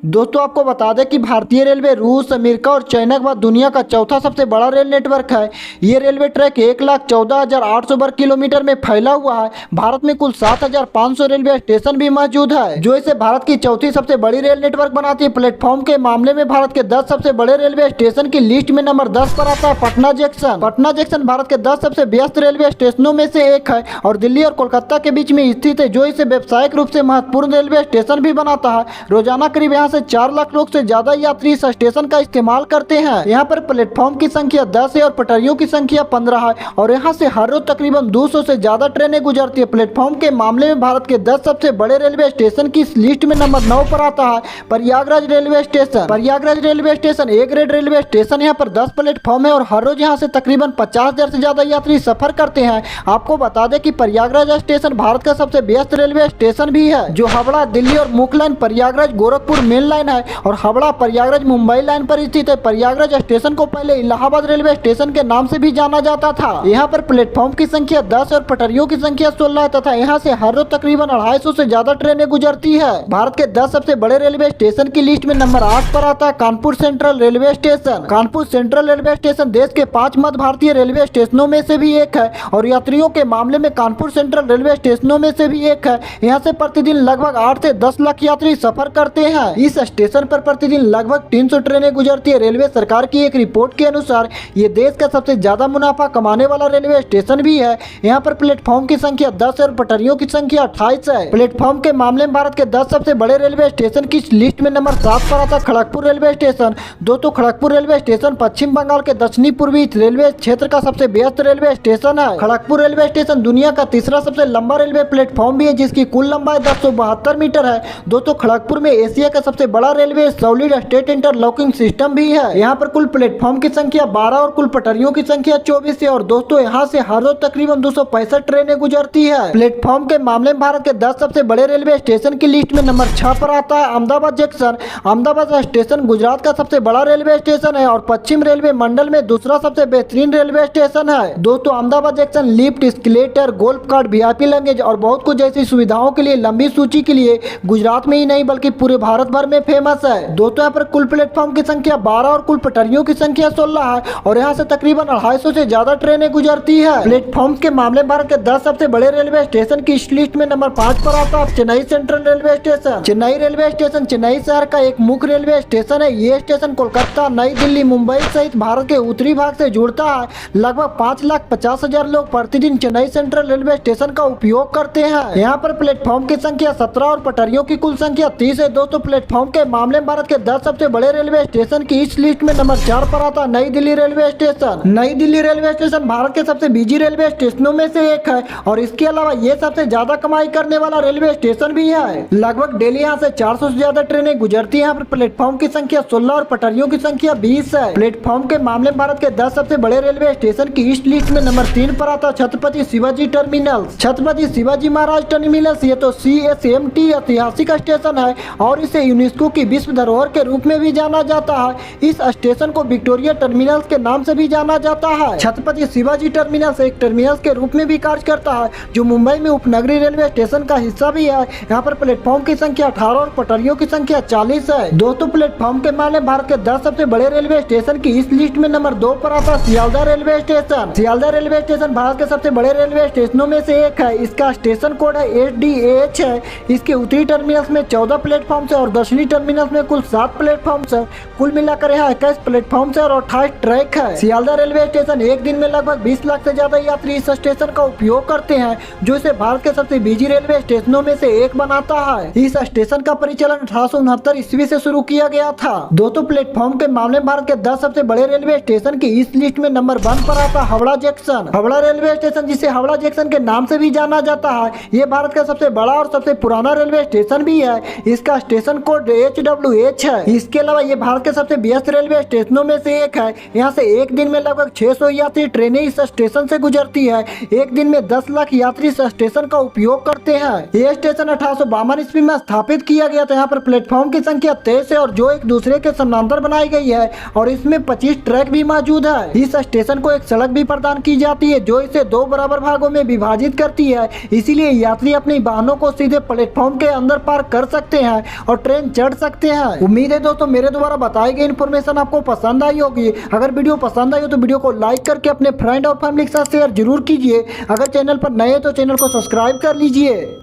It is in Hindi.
दोस्तों आपको बता दें कि भारतीय रेलवे रूस, अमेरिका और चाइना के बाद दुनिया का चौथा सबसे बड़ा रेल नेटवर्क है। ये रेलवे ट्रैक 1,14,800 वर्ग किलोमीटर में फैला हुआ है। भारत में कुल 7,500 रेलवे स्टेशन भी मौजूद है, जो इसे भारत की चौथी सबसे बड़ी रेल नेटवर्क बनाती है। प्लेटफॉर्म के मामले में भारत के 10 सबसे बड़े रेलवे स्टेशन की लिस्ट में नंबर 10 पर आता है पटना जंक्शन। पटना जंक्शन भारत के 10 सबसे व्यस्त रेलवे स्टेशनों में से एक है और दिल्ली और कोलकाता के बीच में स्थित है, जो इसे व्यावसायिक रूप से महत्वपूर्ण रेलवे स्टेशन भी बनाता है। रोजाना करीब यहाँ से 4 लाख लोग से ज्यादा यात्री इस स्टेशन का इस्तेमाल करते हैं। यहाँ पर प्लेटफॉर्म की संख्या 10 है और पटरियों की संख्या 15 है और यहाँ से हर रोज तकरीबन 200 से ज्यादा ट्रेनें गुजरती है। प्लेटफॉर्म के मामले में भारत के 10 सबसे बड़े रेलवे स्टेशन की इस लिस्ट में नंबर 9 पर आता है Prayagraj railway station. Prayagraj railway station A grade railway station. यहाँ पर 10 प्लेटफॉर्म है और हर रोज यहाँ से तकरीबन 50,000 से ज्यादा यात्री सफर करते हैं। आपको बता दें कि प्रयागराज स्टेशन भारत का सबसे व्यस्त रेलवे स्टेशन भी है, जो हावड़ा, दिल्ली और मुख्य line Prayagraj Gorakhpur main line है और हावड़ा प्रयागराज मुंबई लाइन पर स्थित है। प्रयागराज स्टेशन को पहले इलाहाबाद रेलवे स्टेशन के नाम से भी जाना जाता था। यहाँ पर प्लेटफॉर्म की संख्या 10 और पटरियों की संख्या 16 है तथा यहाँ से हर रोज तकरीबन 250 से ज्यादा ट्रेनें गुजरती है। भारत के 10 सबसे बड़े रेलवे स्टेशन की लिस्ट में नंबर 8 पर आता है Kanpur central railway station. Kanpur central railway station देश के 5 मध्य भारतीय रेलवे स्टेशनों में से भी एक है और यात्रियों के मामले में कानपुर सेंट्रल रेलवे स्टेशनों में से भी एक है। यहाँ से प्रतिदिन लगभग 8 से 10 लाख यात्री सफर करते हैं। इस स्टेशन पर प्रतिदिन लगभग 300 ट्रेनें गुजरती है। रेलवे सरकार की एक रिपोर्ट के अनुसार ये देश का सबसे ज्यादा मुनाफा कमाने वाला रेलवे स्टेशन भी है। यहाँ पर प्लेटफॉर्म की संख्या 10 और पटरियों की संख्या 28 है। प्लेटफॉर्म के मामले में भारत के 10 सबसे बड़े रेलवे स्टेशन की लिस्ट में नंबर 7 पर आता खड़गपुर रेलवे स्टेशन। दोस्तों खड़गपुर रेलवे स्टेशन पश्चिम बंगाल के दक्षिणी पूर्वी रेलवे क्षेत्र का सबसे व्यस्त रेलवे स्टेशन है। खड़गपुर रेलवे स्टेशन दुनिया का तीसरा सबसे लंबा रेलवे प्लेटफॉर्म भी है, जिसकी कुल लंबाई 1072 मीटर है। दोस्तों खड़गपुर में एशिया का सबसे बड़ा railway solid state interlocking system भी है। यहाँ पर कुल प्लेटफॉर्म की संख्या 12 और कुल पटरियों की संख्या 24 है और दोस्तों यहाँ से हर रोज तकरीबन 265 ट्रेनें गुजरती है। प्लेटफॉर्म के मामले में भारत के 10 सबसे बड़े रेलवे स्टेशन की लिस्ट में नंबर 6 पर आता है अहमदाबाद जंक्शन। अहमदाबाद स्टेशन गुजरात का सबसे बड़ा रेलवे स्टेशन है और पश्चिम रेलवे मंडल में दूसरा सबसे बेहतरीन रेलवे स्टेशन है। दोस्तों Ahmedabad junction lift, escalator, golf cart, VIP luggage और बहुत कुछ जैसी सुविधाओं के लिए लंबी सूची के लिए गुजरात में ही नहीं बल्कि पूरे भारत भर में फेमस है। दोस्तों यहाँ पर कुल प्लेटफॉर्म की संख्या 12 और कुल पटरियों की संख्या 16 है और यहाँ से तकरीबन 250 से ज्यादा ट्रेनें गुजरती है। प्लेटफॉर्म के मामले में भारत के 10 सबसे बड़े रेलवे स्टेशन की इस लिस्ट में नंबर 5 पर आता है Chennai central railway station. Chennai railway station Chennai शहर का एक मुख्य रेलवे स्टेशन है। ये स्टेशन कोलकाता, नई दिल्ली, मुंबई सहित भारत के उत्तरी भाग से जुड़ता है। लगभग 5,50,000 लोग प्रतिदिन चेन्नई सेंट्रल रेलवे स्टेशन का उपयोग करते हैं। यहाँ पर प्लेटफॉर्म की संख्या 17 और पटरियों की कुल संख्या 30 है। दोस्तों प्लेटफॉर्म के मामले में भारत के 10 सबसे बड़े रेलवे स्टेशन की इस लिस्ट में नंबर 4 पर आता नई दिल्ली रेलवे स्टेशन। नई दिल्ली रेलवे स्टेशन भारत के सबसे बिजी रेलवे स्टेशनों में से एक है और इसके अलावा ये सबसे ज्यादा कमाई करने वाला रेलवे स्टेशन भी है। लगभग डेली यहाँ से 400 से ज्यादा ट्रेनें गुजरती है। यहाँ पर प्लेटफॉर्म की संख्या 16 और पटरियों की संख्या 20 है। प्लेटफॉर्म के मामले में भारत के 10 सबसे बड़े रेलवे स्टेशन की इस लिस्ट में नंबर 3 पर आता छत्रपति शिवाजी टर्मिनल। छत्रपति शिवाजी महाराज टर्मिनल ये तो CSMT ऐतिहासिक स्टेशन है और इसे यूनेस्को की विश्व धरोहर के रूप में भी जाना जाता है। इस स्टेशन को विक्टोरिया टर्मिनल्स के नाम से भी जाना जाता है। छत्रपति शिवाजी टर्मिनल्स एक टर्मिनल्स के रूप में भी कार्य करता है, जो मुंबई में उपनगरीय रेलवे स्टेशन का हिस्सा भी है। यहाँ पर प्लेटफॉर्म की संख्या 18 और पटरियों की संख्या 40 है। दोस्तों प्लेटफॉर्म के मामले भारत के 10 सबसे बड़े रेलवे स्टेशन की इस लिस्ट में नंबर 2 पर आता Sealdah railway station. Sealdah railway station Bharat के सबसे बड़े रेलवे स्टेशनों में से एक है। इसका स्टेशन कोड है SDAH है। इसके उत्तरी टर्मिनल्स में 14 प्लेटफॉर्म है और दक्षिणी टर्मिनल्स में कुल 7 प्लेटफॉर्म है। कुल मिलाकर यहाँ 21 प्लेटफॉर्म है और 28 ट्रैक है। सियालदह रेलवे स्टेशन एक दिन में लगभग 20 लाख से ज्यादा यात्री इस स्टेशन का उपयोग करते हैं, जो इसे भारत के सबसे बिजी रेलवे स्टेशनों में से एक बनाता है। इस स्टेशन का परिचालन 1869 ईस्वी से शुरू किया गया था। दोस्तों प्लेटफॉर्म के मामले में भारत के 10 सबसे बड़े रेलवे स्टेशन की इस लिस्ट में नंबर 1 पर आता Howrah junction. Howrah railway station, जिसे हावड़ा जंक्शन के नाम से भी जाना जाता है, ये भारत का सबसे बड़ा और सबसे पुराना रेलवे स्टेशन भी है। इसका स्टेशन कोड HWH है। इसके अलावा ये भारत के सबसे व्यस्त रेलवे स्टेशनों में से एक है। यहाँ से एक दिन में लगभग 600 यात्री ट्रेनें इस स्टेशन से गुजरती है। एक दिन में 10 लाख यात्री इस स्टेशन का उपयोग करते हैं। ये स्टेशन 1852 ईस्वी में स्थापित किया गया था। यहाँ पर प्लेटफॉर्म की संख्या 23 है और जो एक दूसरे के समानांतर बनाई गई है और इसमें 25 ट्रैक भी मौजूद है। इस स्टेशन को एक सड़क भी प्रदान की जाती है, जो इसे 2 बराबर भागों में विभाजित करती है। इसीलिए यात्री अपने वाहनों को सीधे प्लेटफॉर्म के अंदर पार्क कर सकते हैं और ट्रेन चढ़ सकते हैं। उम्मीद है दोस्तों मेरे द्वारा बताई गई इन्फॉर्मेशन आपको पसंद आई होगी। अगर वीडियो पसंद आई हो तो वीडियो को लाइक करके अपने फ्रेंड और फैमिली के साथ शेयर जरूर कीजिए। अगर चैनल पर नए हो तो चैनल को सब्सक्राइब कर लीजिए।